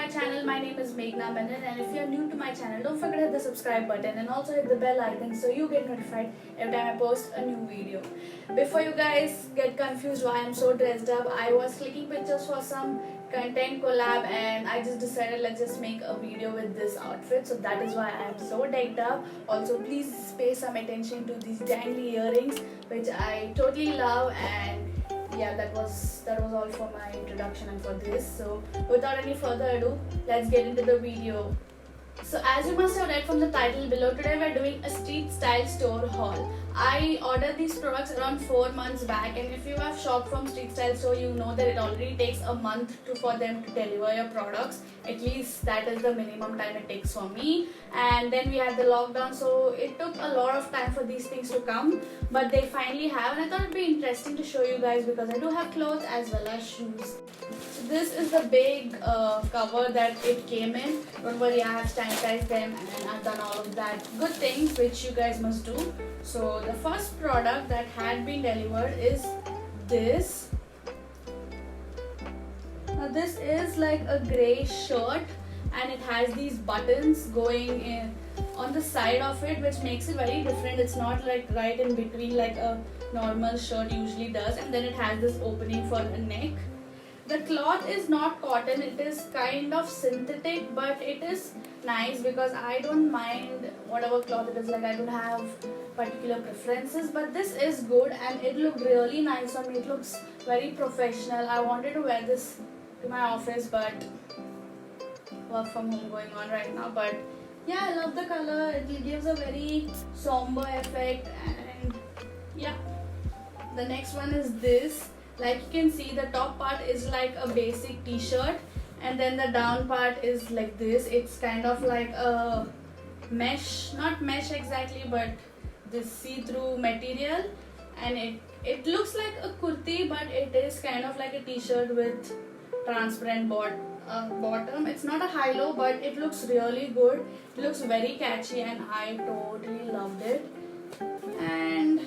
channel. My name is Meghna Menon, and if you're new to my channel, don't forget to hit the subscribe button and also hit the bell icon so you get notified every time I post a new video. Before you guys get confused why I'm so dressed up, I was clicking pictures for some content collab and I just decided let's just make a video with this outfit, so that is why I am so decked up. Also, please pay some attention to these dangly earrings which I totally love. And yeah, that was all for my introduction and for this. So without any further ado, let's get into the video. So as you must have read from the title below, today we're doing a street style store haul. I ordered these products around 4 months back, and if you have shopped from street style store, you know that it already takes a month for them to deliver your products. At least that is the minimum time it takes for me. And then we had the lockdown, so it took a lot of time for these things to come, but they finally have, and I thought it'd be interesting to show you guys because I do have clothes as well as shoes. So this is the big cover that it came in. Don't worry, I have sanitized them and I've done all of that good things which you guys must do. So the first product that had been delivered is this. Now this is like a grey shirt and it has these buttons going in on the side of it, which makes it very different. It's not like right in between like a normal shirt usually does, and then it has this opening for the neck. The cloth is not cotton, it is kind of synthetic, but it is nice because I don't mind whatever cloth it is. Like, I don't have particular preferences, but this is good and it looked really nice on me. It looks very professional. I wanted to wear this to my office, but work from home going on right now. But yeah, I love the color. It gives a very somber effect. And yeah, the next one is this. Like you can see, the top part is like a basic t-shirt and then the down part is like this. It's kind of like a mesh, not mesh exactly, but this see-through material, and it looks like a kurti, but it is kind of like a t-shirt with transparent bottom. It's not a high-low, but it looks really good. It looks very catchy and I totally loved it. And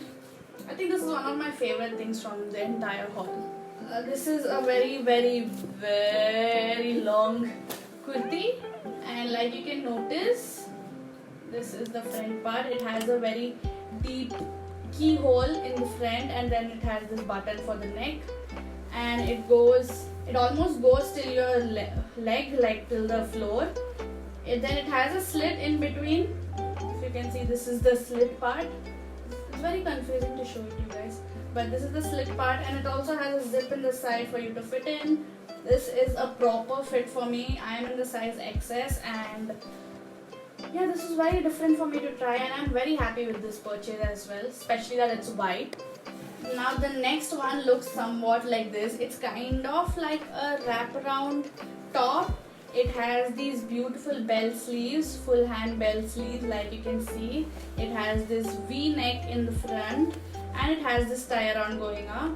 I think this is one of my favorite things from the entire haul. This is a very, very, very long kurti, and like you can notice, this is the front part. It has a very deep keyhole in the front, and then it has this button for the neck, and it almost goes till your leg, like till the floor. Then it has a slit in between. If you can see, this is the slit part. It's very confusing to show it to you guys, but this is the slit part, and it also has a zip in the side for you to fit in. This is a proper fit for me. I am in the size XS, and yeah, this is very different for me to try, and I'm very happy with this purchase as well, especially that it's white. Now the next one looks somewhat like this. It's kind of like a wraparound top. It has these beautiful bell sleeves, full hand bell sleeves, like you can see. It has this V neck in the front, and it has this tie around going up,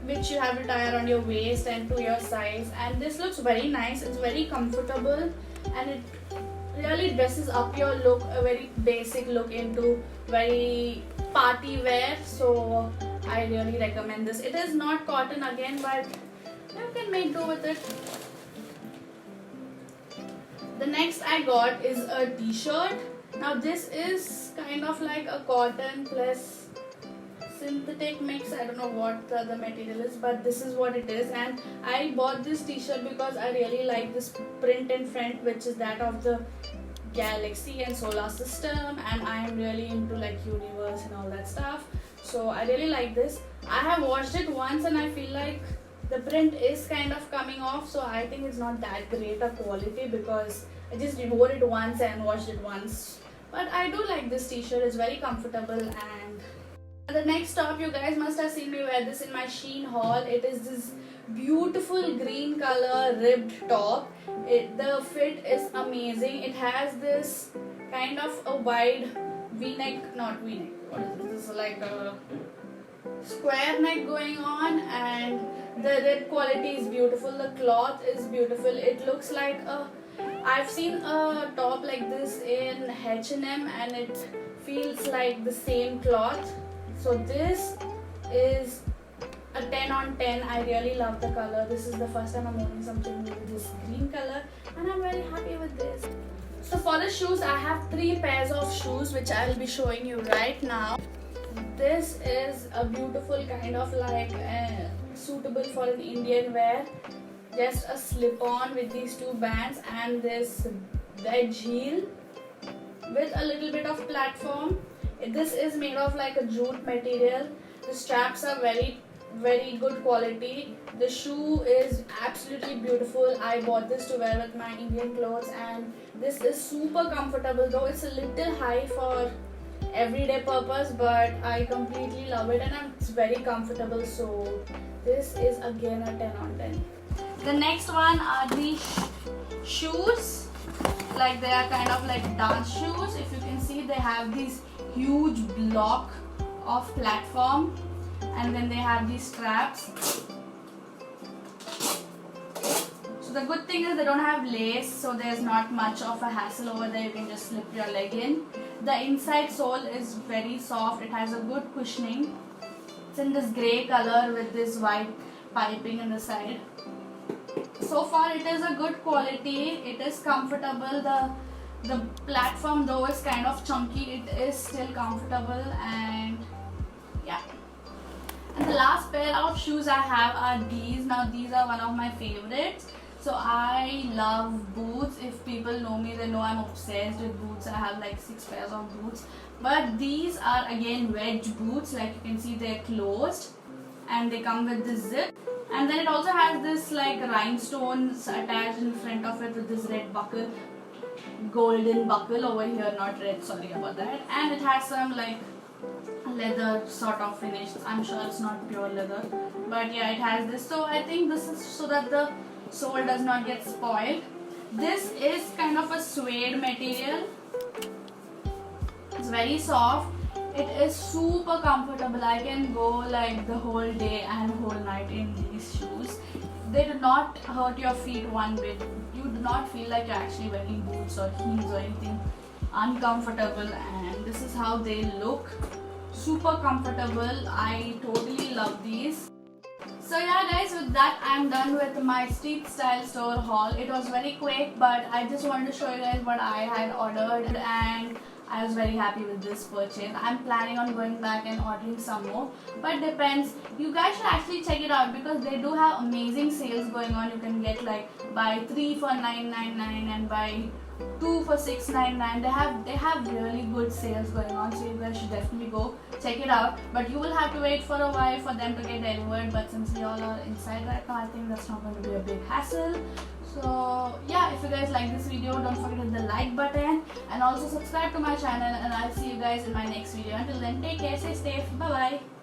which you have to tie around your waist and to your size. And this looks very nice. It's very comfortable and it really dresses up your look, a very basic look, into very party wear. So I really recommend this. It is not cotton again, but you can make do with it. The next I got is a t-shirt. Now this is kind of like a cotton plus synthetic mix. I don't know what the material is, but this is what it is. And I bought this t-shirt because I really like this print in front, which is that of the galaxy and solar system, and I am really into like universe and all that stuff. So I really like this. I have washed it once and I feel like the print is kind of coming off, so I think it's not that great a quality because I just wore it once and washed it once. But I do like this t-shirt. It's very comfortable. And the next top, you guys must have seen me wear this in my Shein haul. It is this beautiful green color ribbed top. The fit is amazing. It has this kind of a wide v-neck, not v-neck, what is this? This is like a square neck going on, and the rib quality is beautiful. The cloth is beautiful. It looks like I've seen a top like this in H&M and it feels like the same cloth. So this is a 10 10 on 10. I really love the color. This is the first time I'm owning something with this green color, and I'm very happy with this. So for the shoes, I have 3 pairs of shoes which I will be showing you right now. This is a beautiful kind of like suitable for an Indian wear. Just a slip-on with these 2 bands and this wedge heel with a little bit of platform. This is made of like a jute material. The straps are very good quality. The shoe is absolutely beautiful. I bought this to wear with my Indian clothes, and this is super comfortable, though it's a little high for everyday purpose, but I completely love it, and it's very comfortable. So this is again a 10 on 10. The next one are these shoes. Like they are kind of like dance shoes. If you can see, they have these huge block of platform, and then they have these straps. So the good thing is they don't have lace, so there's not much of a hassle over there. You can just slip your leg in. The inside sole is very soft. It has a good cushioning. It's in this grey color with this white piping on the side. So far it is a good quality. It is comfortable. The platform though is kind of chunky. It is still comfortable, and yeah. And the last pair of shoes I have are these. Now these are one of my favorites. So I love boots. If people know me, they know I'm obsessed with boots. I have like 6 pairs of boots. But these are again wedge boots. Like you can see, they're closed and they come with this zip. And then it also has this like rhinestones attached in front of it with this red buckle. Golden buckle over here, not red, sorry about that. And it has some like leather sort of finish. I'm sure it's not pure leather, but yeah, it has this. So I think this is so that the sole does not get spoiled. This is kind of a suede material. It's very soft. It is super comfortable. I can go like the whole day and whole night in these shoes. They do not hurt your feet one bit. You do not feel like you're actually wearing boots or heels or anything uncomfortable, and this is how they look. Super comfortable. I totally love these. So yeah guys, with that I'm done with my street style store haul. It was very quick, but I just wanted to show you guys what I had ordered, and I was very happy with this purchase. I'm planning on going back and ordering some more, but depends. You guys should actually check it out because they do have amazing sales going on. You can get like buy 3 for $9.99 and buy 2 for $6.99. They have really good sales going on, so you guys should definitely go check it out. But you will have to wait for a while for them to get delivered, but since we all are inside right now, I think that's not going to be a big hassle. So yeah, if you guys like this video, don't forget to hit the like button and also subscribe to my channel, and I'll see you guys in my next video. Until then, take care, stay safe, bye bye.